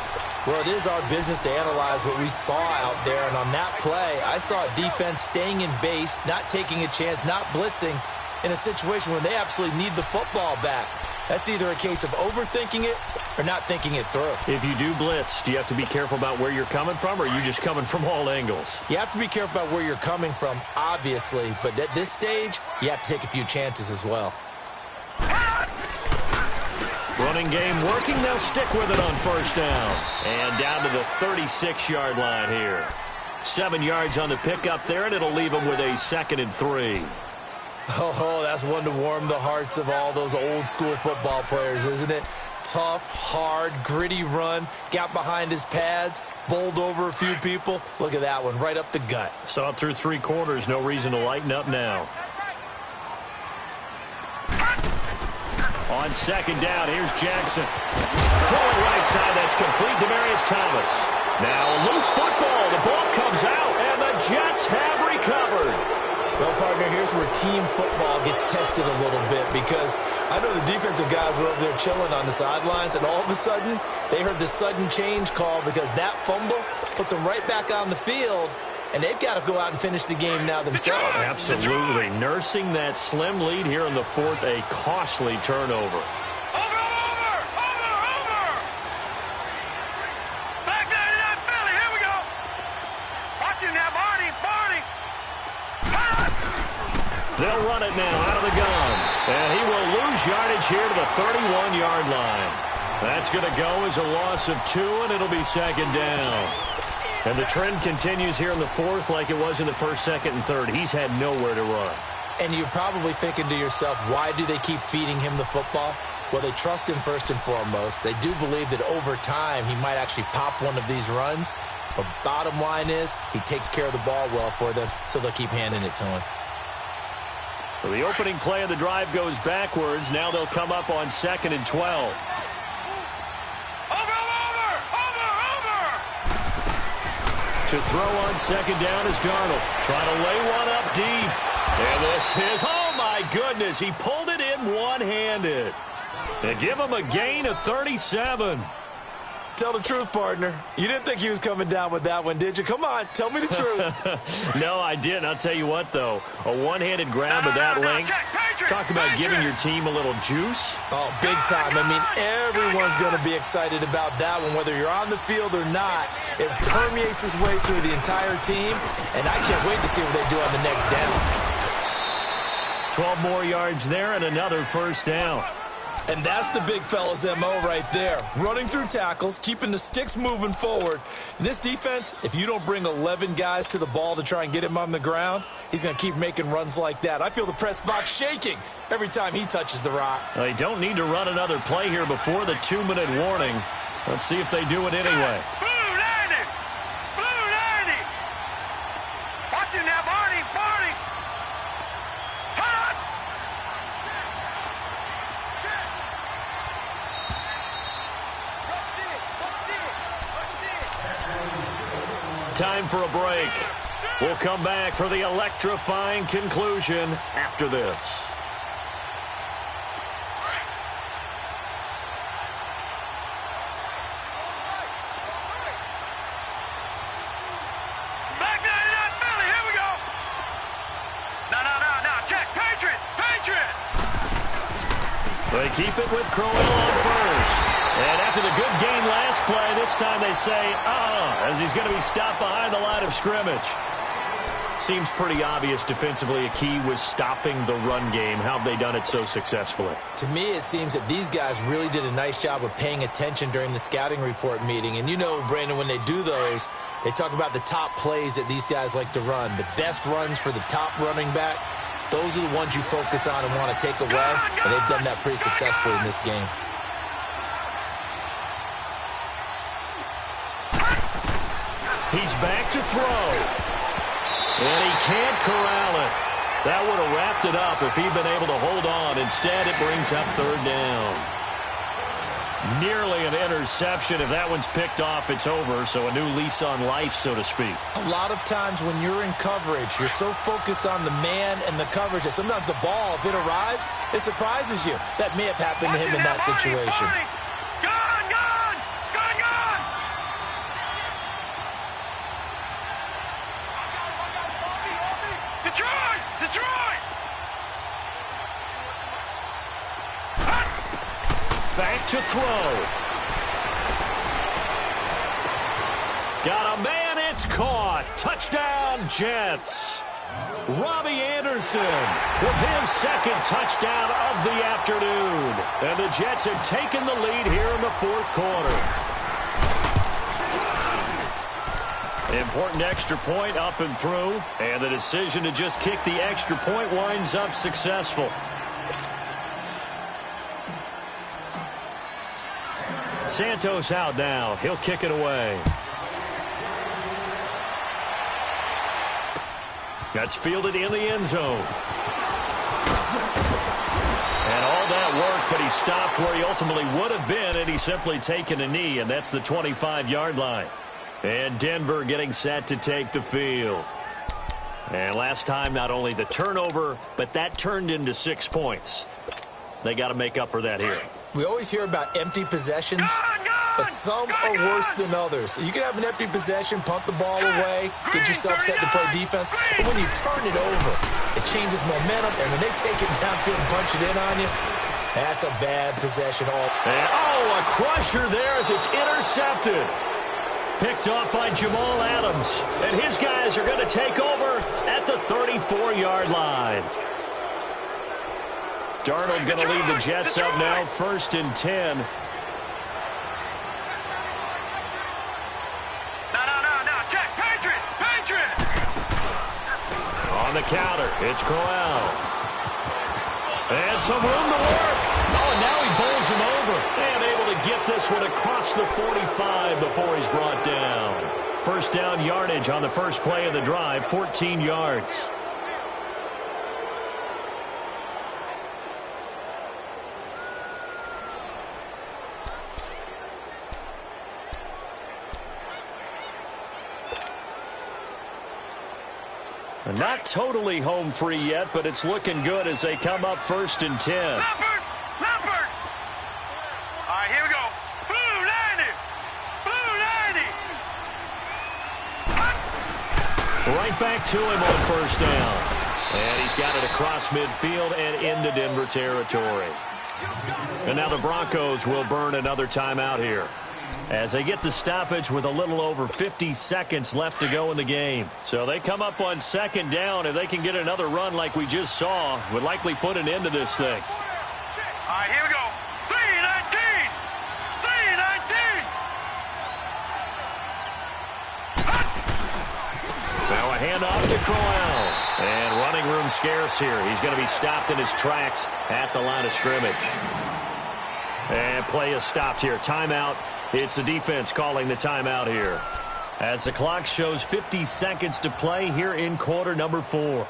Well, it is our business to analyze what we saw out there. And on that play, I saw a defense staying in base, not taking a chance, not blitzing in a situation where they absolutely need the football back. That's either a case of overthinking it or not thinking it through.
If you do blitz, do you have to be careful about where you're coming from, or are you just coming from all angles?
You have to be careful about where you're coming from, obviously. But at this stage, you have to take a few chances as well.
Running game working. They'll stick with it on 1st down. And down to the 36-yard line here. 7 yards on the pickup there, and it'll leave them with a 2nd and 3.
Oh, that's one to warm the hearts of all those old-school football players, isn't it? Tough, hard, gritty run, got behind his pads, bowled over a few people. Look at that one, right up the gut.
Saw it through 3 quarters, no reason to lighten up now. On 2nd down, here's Jackson. Throwing right side, that's complete. Demaryius Thomas. Now loose football, the ball comes out, and the Jets have recovered.
Well, partner, here's where team football gets tested a little bit because I know the defensive guys were over there chilling on the sidelines, and all of a sudden, they heard the sudden change call because that fumble puts them right back on the field, and they've got to go out and finish the game now themselves.
Absolutely. Nursing that slim lead here in the 4th, a costly turnover.
Back there to that Philly. Here we go. Watch him now, Barney.
They'll run it now out of the gun. And he will lose yardage here to the 31-yard line. That's going to go as a loss of 2, and it'll be 2nd down. And the trend continues here in the 4th like it was in the 1st, 2nd, and 3rd. He's had nowhere to run.
And you're probably thinking to yourself, why do they keep feeding him the football? Well, they trust him first and foremost. They do believe that over time he might actually pop one of these runs. But bottom line is he takes care of the ball well for them, so they'll keep handing it to him.
So the opening play of the drive goes backwards. Now they'll come up on 2nd and 12. To throw on 2nd down is Darnold. Trying to lay one up deep. And this is, oh my goodness, he pulled it in one-handed. They give him a gain of 37.
Tell the truth, partner. You didn't think he was coming down with that one, did you? Come on, tell me the truth.
No, I didn't. I'll tell you what, though. A one-handed grab of that length. Talk about giving your team a little juice.
Oh, big time. I mean, everyone's going to be excited about that one, whether you're on the field or not. It permeates its way through the entire team, and I can't wait to see what they do on the next down.
12 more yards there and another 1st down.
And that's the big fella's MO right there. Running through tackles, keeping the sticks moving forward. This defense, if you don't bring 11 guys to the ball to try and get him on the ground, he's going to keep making runs like that. I feel the press box shaking every time he touches the rock.
They don't need to run another play here before the 2-minute warning. Let's see if they do it anyway.
Blue 90. Watch him now, Barney.
Time for a break. We'll come back for the electrifying conclusion after this.
Back there to that Philly. Here we go. No. Check. Patriot.
They keep it with Crowell on first. And after the good gain last play, this time they say, as he's going to be stopped behind the line of scrimmage. Seems pretty obvious defensively a key was stopping the run game. How have they done it so successfully?
To me, it seems that these guys really did a nice job of paying attention during the scouting report meeting. And you know, Brandon, when they do those, they talk about the top plays that these guys like to run. The best runs for the top running back, those are the ones you focus on and want to take away. And they've done that pretty successfully in this game.
He's back to throw. And he can't corral it. That would have wrapped it up if he'd been able to hold on. Instead, it brings up 3rd down. Nearly an interception. If that one's picked off, it's over. So a new lease on life, so to speak.
A lot of times when you're in coverage, you're so focused on the man and the coverage that sometimes the ball, if it arrives, it surprises you. That may have happened to him in that situation.
Detroit!
Back to throw. Got a man, it's caught. Touchdown, Jets. Robbie Anderson with his 2nd touchdown of the afternoon. And the Jets have taken the lead here in the 4th quarter. Important extra point up and through, and the decision to just kick the extra point winds up successful. Santos out now. He'll kick it away. That's fielded in the end zone. And all that work, but he stopped where he ultimately would have been, and he's simply taken a knee, and that's the 25-yard line. And Denver getting set to take the field. And last time, not only the turnover, but that turned into 6 points. They got to make up for that here.
We always hear about empty possessions, but some are worse than others. You can have an empty possession, punt the ball away, get yourself set to play defense, but when you turn it over, it changes momentum, and when they take it downfield and punch it in on you, that's a bad possession.
And, a crusher there as it's intercepted. Picked off by Jamal Adams, and his guys are going to take over at the 34-yard line. Darnold going to lead the Jets up now, 1st and 10.
No, check, Patriot!
On the counter, it's Crowell. And some room to work. Oh, and now he bowls him over. And able to get this one across the 45 before he's brought down. First down yardage on the first play of the drive, 14 yards. Not totally home free yet, but it's looking good as they come up 1st and 10.
Leopard! All right, here we go. Blue 90!
Right back to him on 1st down. And he's got it across midfield and into Denver territory. And now the Broncos will burn another timeout here, as they get the stoppage with a little over 50 seconds left to go in the game. So they come up on 2nd down. If they can get another run like we just saw, would likely put an end to this thing.
All right, here we go. 319!
Now a handoff to Crowell. And running room scarce here. He's going to be stopped in his tracks at the line of scrimmage. And play is stopped here. Timeout. It's the defense calling the timeout here, as the clock shows 50 seconds to play here in quarter number 4.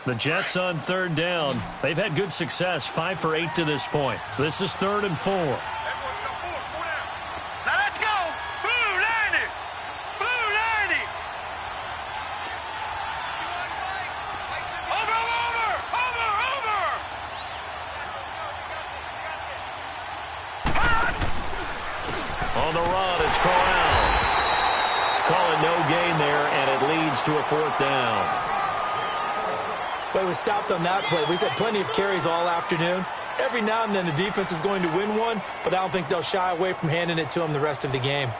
The Jets on 3rd down. They've had good success, 5 for 8 to this point. This is 3rd and 4.
Now let's go! Blue 90!
On the run, it's Crowell. Calling no gain there, and it leads to a 4th down.
But it was stopped on that play. We've had plenty of carries all afternoon. Every now and then the defense is going to win one, but I don't think they'll shy away from handing it to them the rest of the game.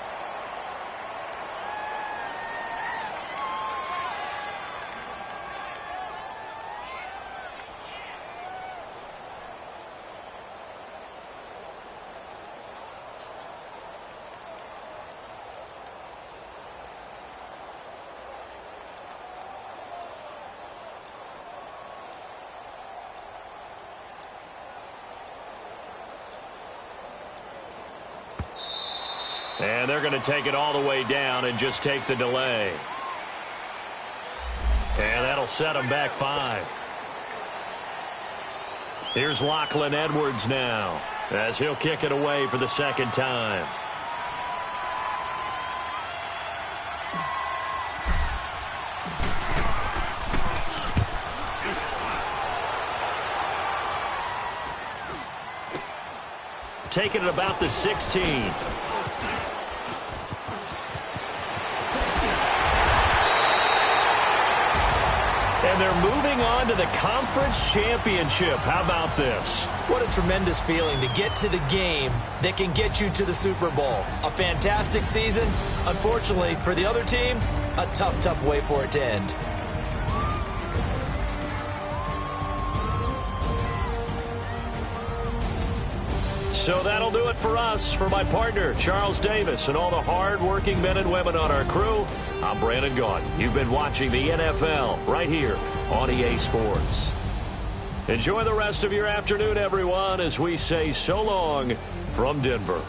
And they're going to take it all the way down and just take the delay. And that'll set them back 5. Here's Lachlan Edwards now, as he'll kick it away for the 2nd time. Taking it about the 16th. And they're moving on to the conference championship. How about this?
What a tremendous feeling to get to the game that can get you to the Super Bowl. A fantastic season. Unfortunately, for the other team, a tough, tough way for it to end.
So that'll do it for us. For my partner, Charles Davis, and all the hard-working men and women on our crew, I'm Brandon Gaudin. You've been watching the NFL right here on EA Sports. Enjoy the rest of your afternoon, everyone, as we say so long from Denver.